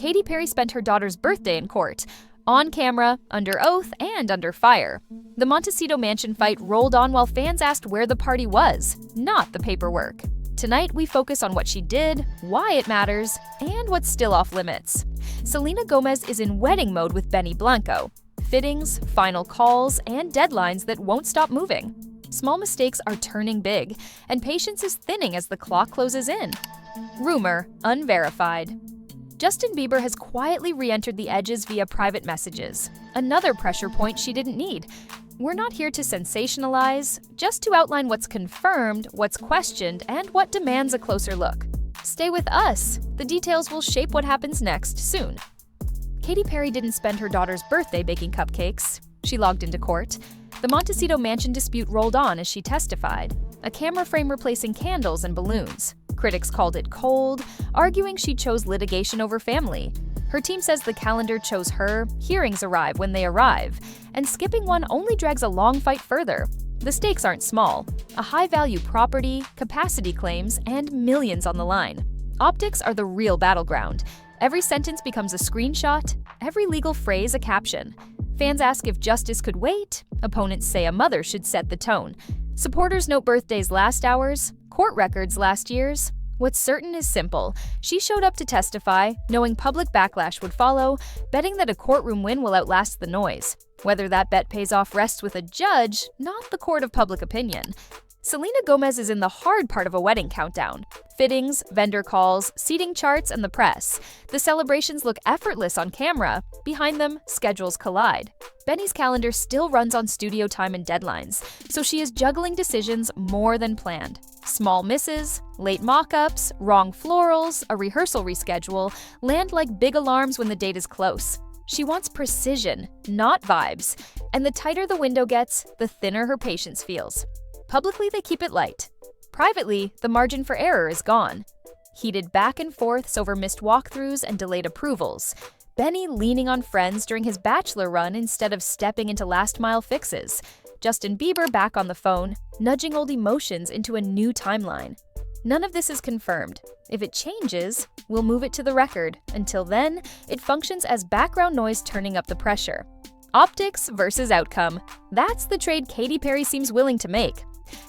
Katy Perry spent her daughter's birthday in court, on camera, under oath, and under fire. The Montecito mansion fight rolled on while fans asked where the party was, not the paperwork. Tonight, we focus on what she did, why it matters, and what's still off limits. Selena Gomez is in wedding mode with Benny Blanco. Fittings, final calls, and deadlines that won't stop moving. Small mistakes are turning big, and patience is thinning as the clock closes in. Rumor, unverified. Justin Bieber has quietly re-entered the edges via private messages. Another pressure point she didn't need. We're not here to sensationalize, just to outline what's confirmed, what's questioned, and what demands a closer look. Stay with us. The details will shape what happens next soon. Katy Perry didn't spend her daughter's birthday baking cupcakes. She logged into court. The Montecito mansion dispute rolled on as she testified. A camera frame replacing candles and balloons. Critics called it cold, arguing she chose litigation over family. Her team says the calendar chose her, hearings arrive when they arrive, and skipping one only drags a long fight further. The stakes aren't small. A high-value property, capacity claims, and millions on the line. Optics are the real battleground. Every sentence becomes a screenshot, every legal phrase a caption. Fans ask if justice could wait, opponents say a mother should set the tone. Supporters note birthdays last hours, court records last year's. What's certain is simple. She showed up to testify, knowing public backlash would follow, betting that a courtroom win will outlast the noise. Whether that bet pays off rests with a judge, not the court of public opinion. Selena Gomez is in the hard part of a wedding countdown. Fittings, vendor calls, seating charts, and the press. The celebrations look effortless on camera. Behind them, schedules collide. Benny's calendar still runs on studio time and deadlines, so she is juggling decisions more than planned. Small misses, late mock-ups, wrong florals, a rehearsal reschedule land like big alarms when the date is close. She wants precision, not vibes, and the tighter the window gets, the thinner her patience feels. Publicly, they keep it light. Privately, the margin for error is gone. Heated back and forths over missed walkthroughs and delayed approvals. Benny leaning on friends during his Bachelor run instead of stepping into last-mile fixes. Justin Bieber back on the phone, nudging old emotions into a new timeline. None of this is confirmed. If it changes, we'll move it to the record. Until then, it functions as background noise turning up the pressure. Optics versus outcome. That's the trade Katy Perry seems willing to make.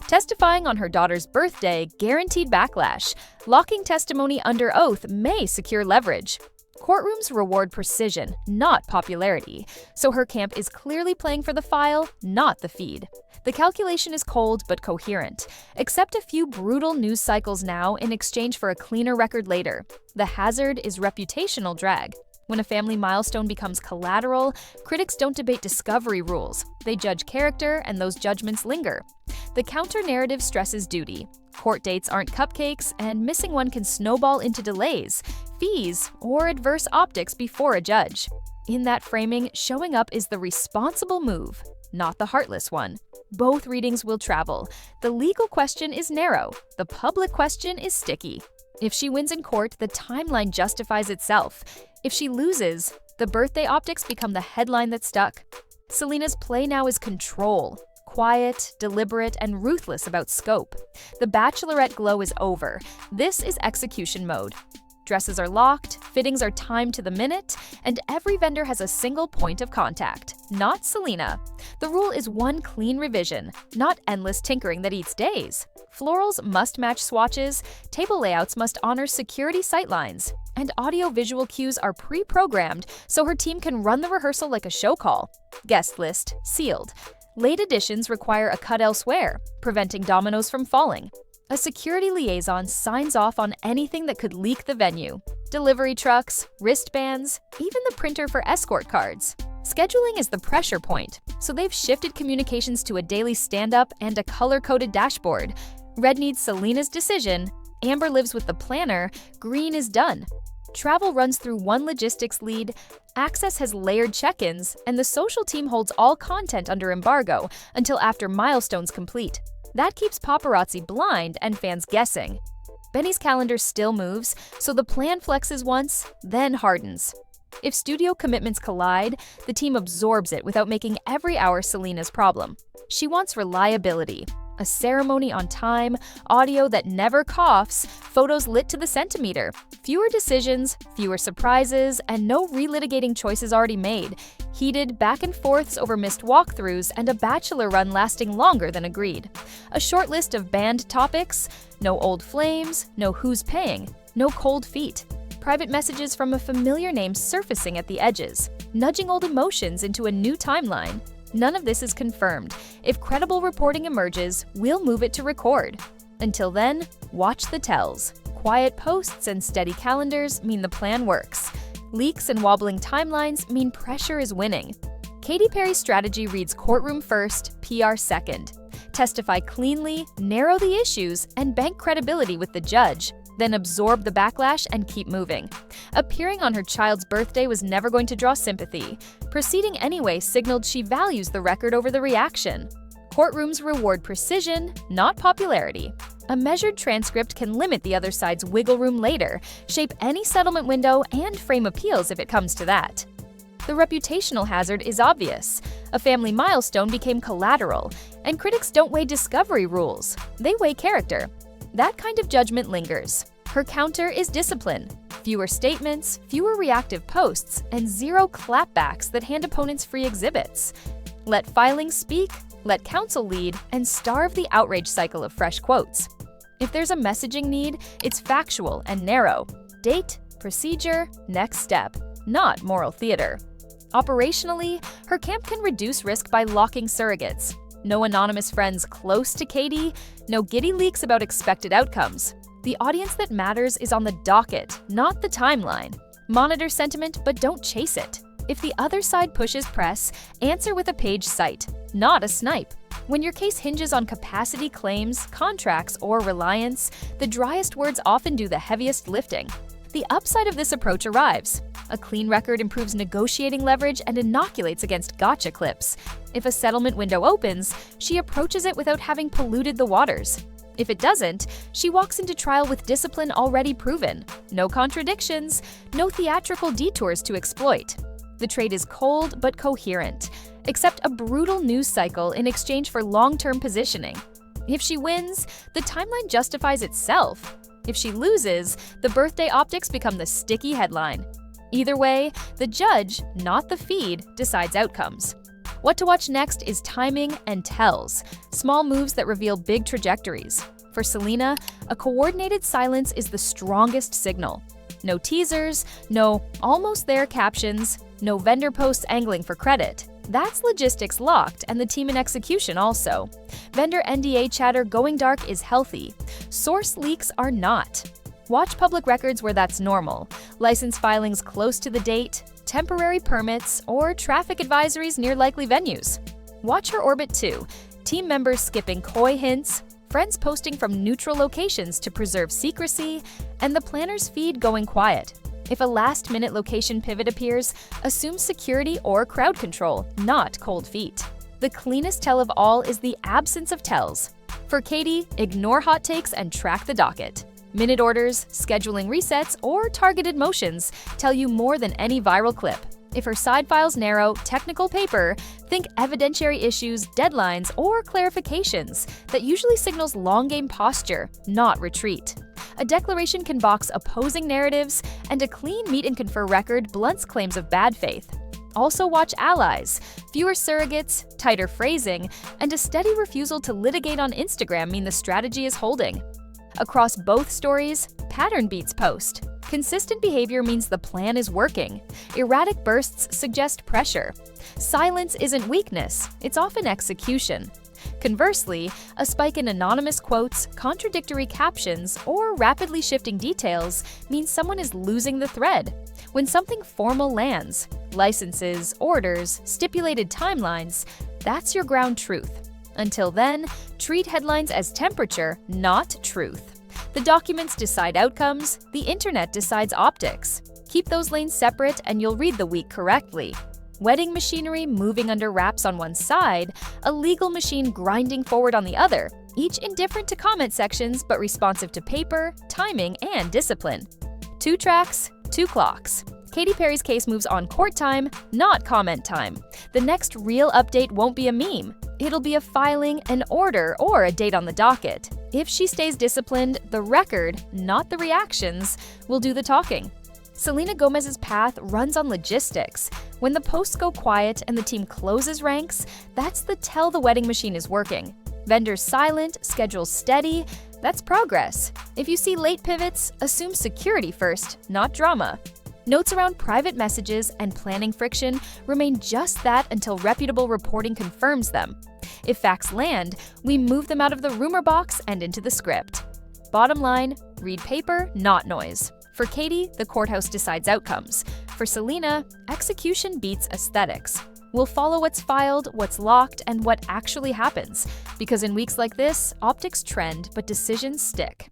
Testifying on her daughter's birthday, guaranteed backlash. Locking testimony under oath may secure leverage. Courtrooms reward precision, not popularity, so her camp is clearly playing for the file, not the feed. The calculation is cold but coherent. Accept a few brutal news cycles now in exchange for a cleaner record later. The hazard is reputational drag. When a family milestone becomes collateral, critics don't debate discovery rules. They judge character, and those judgments linger. The counter-narrative stresses duty. Court dates aren't cupcakes, and missing one can snowball into delays, fees, or adverse optics before a judge. In that framing, showing up is the responsible move, not the heartless one. Both readings will travel. The legal question is narrow. The public question is sticky. If she wins in court, the timeline justifies itself. If she loses, the birthday optics become the headline that stuck. Selena's play now is control. Quiet, deliberate, and ruthless about scope. The bachelorette glow is over. This is execution mode. Dresses are locked, fittings are timed to the minute, and every vendor has a single point of contact, not Selena. The rule is one clean revision, not endless tinkering that eats days. Florals must match swatches, table layouts must honor security sightlines, and audio-visual cues are pre-programmed so her team can run the rehearsal like a show call. Guest list sealed. Late additions require a cut elsewhere, preventing dominoes from falling. A security liaison signs off on anything that could leak the venue. Delivery trucks, wristbands, even the printer for escort cards. Scheduling is the pressure point, so they've shifted communications to a daily stand-up and a color-coded dashboard. Red needs Selena's decision, Amber lives with the planner, green is done. Travel runs through one logistics lead, Access has layered check-ins, and the social team holds all content under embargo until after milestones complete. That keeps paparazzi blind and fans guessing. Benny's calendar still moves, so the plan flexes once, then hardens. If studio commitments collide, the team absorbs it without making every hour Selena's problem. She wants reliability. A ceremony on time, audio that never coughs, photos lit to the centimeter, fewer decisions, fewer surprises, and no relitigating choices already made, heated back and forths over missed walkthroughs, and a bachelor run lasting longer than agreed. A short list of banned topics: no old flames, no who's paying, no cold feet. Private messages from a familiar name surfacing at the edges, nudging old emotions into a new timeline. None of this is confirmed. If credible reporting emerges, we'll move it to record. Until then, watch the tells. Quiet posts and steady calendars mean the plan works. Leaks and wobbling timelines mean pressure is winning. Katy Perry's strategy reads courtroom first, PR second. Testify cleanly, narrow the issues, and bank credibility with the judge. Then absorb the backlash and keep moving. Appearing on her child's birthday was never going to draw sympathy. Proceeding anyway signaled she values the record over the reaction. Courtrooms reward precision, not popularity. A measured transcript can limit the other side's wiggle room later, shape any settlement window, and frame appeals if it comes to that. The reputational hazard is obvious. A family milestone became collateral, and critics don't weigh discovery rules. They weigh character. That kind of judgment lingers. Her counter is discipline. Fewer statements, fewer reactive posts, and zero clapbacks that hand opponents free exhibits. Let filings speak, let counsel lead, and starve the outrage cycle of fresh quotes. If there's a messaging need, it's factual and narrow. Date, procedure, next step, not moral theater. Operationally, her camp can reduce risk by locking surrogates. No anonymous friends close to Katy, no giddy leaks about expected outcomes. The audience that matters is on the docket, not the timeline. Monitor sentiment, but don't chase it. If the other side pushes press, answer with a page cite, not a snipe. When your case hinges on capacity claims, contracts, or reliance, the driest words often do the heaviest lifting. The upside of this approach arrives. A clean record improves negotiating leverage and inoculates against gotcha clips. If a settlement window opens, she approaches it without having polluted the waters. If it doesn't, she walks into trial with discipline already proven. No contradictions, no theatrical detours to exploit. The trade is cold but coherent. Accept a brutal news cycle in exchange for long-term positioning. If she wins, the timeline justifies itself. If she loses, the birthday optics become the sticky headline. Either way, the judge, not the feed, decides outcomes. What to watch next is timing and tells, small moves that reveal big trajectories. For Selena, a coordinated silence is the strongest signal. No teasers, no almost there captions, no vendor posts angling for credit. That's logistics locked and the team in execution also. Vendor NDA chatter going dark is healthy. Source leaks are not. Watch public records where that's normal. License filings close to the date, temporary permits, or traffic advisories near likely venues. Watch her orbit too. Team members skipping coy hints, friends posting from neutral locations to preserve secrecy, and the planner's feed going quiet. If a last-minute location pivot appears, assume security or crowd control, not cold feet. The cleanest tell of all is the absence of tells. For Katy, ignore hot takes and track the docket. Minute orders, scheduling resets, or targeted motions tell you more than any viral clip. If her side files narrow technical paper, think evidentiary issues, deadlines, or clarifications. That usually signals long-game posture, not retreat. A declaration can box opposing narratives, and a clean meet and confer record blunts claims of bad faith. Also watch allies. Fewer surrogates, tighter phrasing, and a steady refusal to litigate on Instagram mean the strategy is holding. Across both stories, pattern beats post. Consistent behavior means the plan is working. Erratic bursts suggest pressure. Silence isn't weakness, it's often execution. Conversely, a spike in anonymous quotes, contradictory captions, or rapidly shifting details means someone is losing the thread. When something formal lands, licenses, orders, stipulated timelines, that's your ground truth. Until then, treat headlines as temperature, not truth. The documents decide outcomes, the internet decides optics. Keep those lanes separate and you'll read the week correctly. Wedding machinery moving under wraps on one side, a legal machine grinding forward on the other, each indifferent to comment sections but responsive to paper, timing, and discipline. 2 tracks, 2 clocks. Katy Perry's case moves on court time, not comment time. The next real update won't be a meme. It'll be a filing, an order, or a date on the docket. If she stays disciplined, the record, not the reactions, will do the talking. Selena Gomez's path runs on logistics. When the posts go quiet and the team closes ranks, that's the tell the wedding machine is working. Vendors silent, schedules steady, that's progress. If you see late pivots, assume security first, not drama. Notes around private messages and planning friction remain just that until reputable reporting confirms them. If facts land, we move them out of the rumor box and into the script. Bottom line, read paper, not noise. For Katy, the courthouse decides outcomes. For Selena, execution beats aesthetics. We'll follow what's filed, what's locked, and what actually happens. Because in weeks like this, optics trend, but decisions stick.